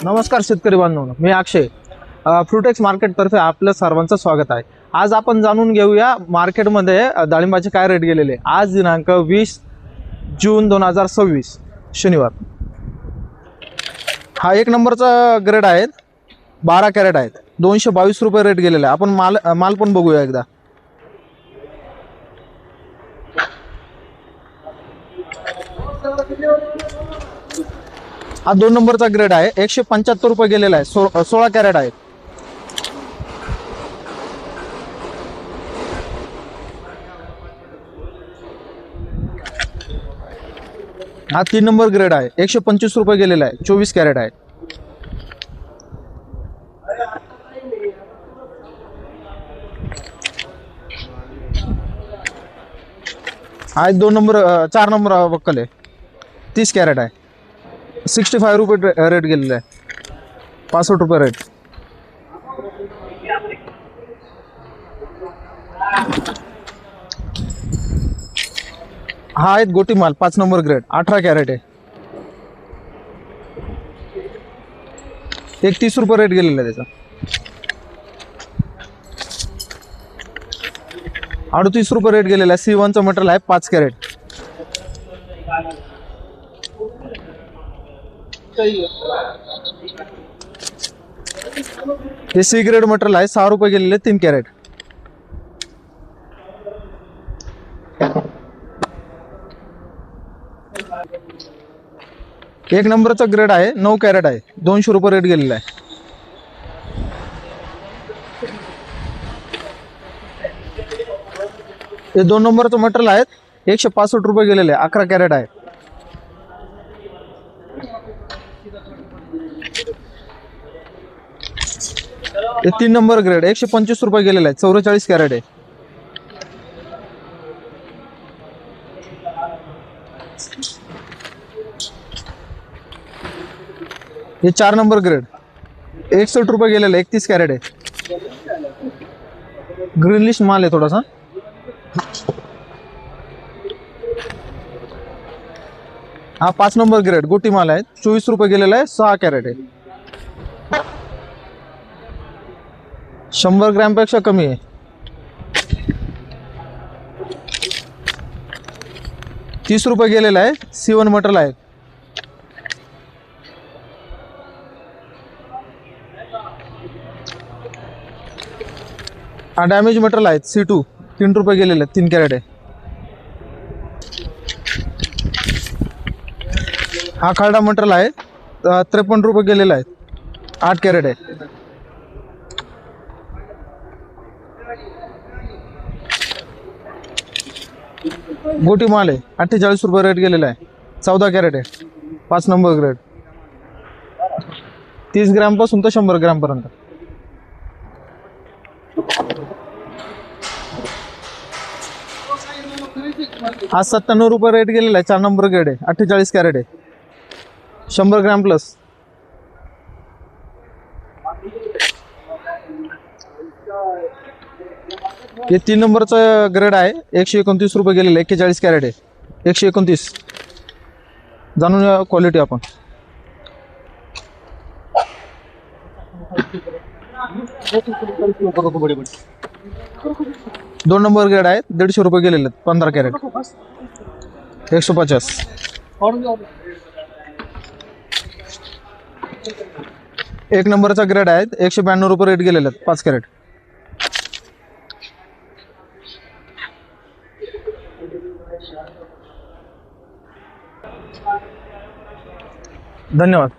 नमस्कार शेतकरी बांधवांनो, मी अक्षय फ्रुटेक्स मार्केटतर्फे आपलं सर्वांचं स्वागत आहे। आज आपण जाणून घेऊया मार्केटमध्ये डाळिंबाचे काय रेट गेलेले। आज दिनांक 20 जून 2026 शनिवार। हा एक नंबरचा ग्रेड आहे, 12 कॅरेट आहेत, 222 रुपये रेट गेलेला आहे। आपण माल पण बघूया एकदा। हा 2 नंबरचा ग्रेड आहे, 175 रुपये गेलेला आहे, 16 कॅरेट आहे। हा 3 नंबर ग्रेड आहे, 125 रुपये गेलेला आहे, 24 कॅरेट आहे। हा 4 नंबर बक्कल आहे, 30 कॅरेट आहे, 65 रुपये रेट गेलेला आहे, 65 रुपये रेट। हा आहेत गोटी माल, 5 नंबर ग्रेड, 18 कॅरेट आहे, 31 रुपये रेट गेलेला आहे त्याचा। 38 रुपये रेट गेलेला आहे। C1चं मटेरियल आहे, 5 कॅरेट। हे C ग्रेड मटेरियल आहे, 6 रुपये गेलेले, 3 कॅरेट। एक नंबरचा ग्रेड आहे, 9 कॅरेट आहे, 200 रुपये रेट गेलेला आहे। हे 2 नंबरचं मटेरियल आहेत, 165 रुपये गेलेले, 11 कॅरेट आहे। हे 3 नंबर ग्रेड, 125 रुपये गेलेले आहे, 44 कॅरेट आहे। हे 4 नंबर ग्रेड, 61 रुपये गेलेले, 31 कॅरेट आहे। ग्रीनलिश माल आहे थोडासा। हा 5 नंबर ग्रेड गोटी माल आहे, 24 रुपये गेलेला आहे, 6 कॅरेट आहे। 100 ग्रॅम पेक्षा कमी आहे। ₹30 रुपये गेलेला आहे, C1 मटेरियल आहे। हा डॅमेज मटेरियल आहे, C2, 3 रुपये गेलेले, 3 कॅरेट आहे। हा खरडा मटेरियल आहे, 53 रुपये गेलेला आहे, 8 कॅरेट आहे। गोटी माल आहे, 48 रुपये रेट गेलेला आहे, 14 कॅरेट आहे, 5 नंबर ग्रेड, 30 ग्रॅम पासून तर 100 ग्रॅम पर्यंत। हा 97 रुपये रेट गेलेला आहे, 4 नंबर ग्रेड आहे, 48 कॅरेट आहे, 100 ग्रॅम प्लस। हे 3 नंबरचा ग्रेड आहे, 129 रुपये गेलेले, 41 कॅरेट आहे, 129। जाणून या क्वालिटी आपण। 2 नंबर ग्रेड आहे, 150 रुपये गेलेले, 15 कॅरेट, 150। एक नंबरचा ग्रेड आहे, 192 रुपये रेट गेलेले, 5 कॅरेट। धन्यवाद।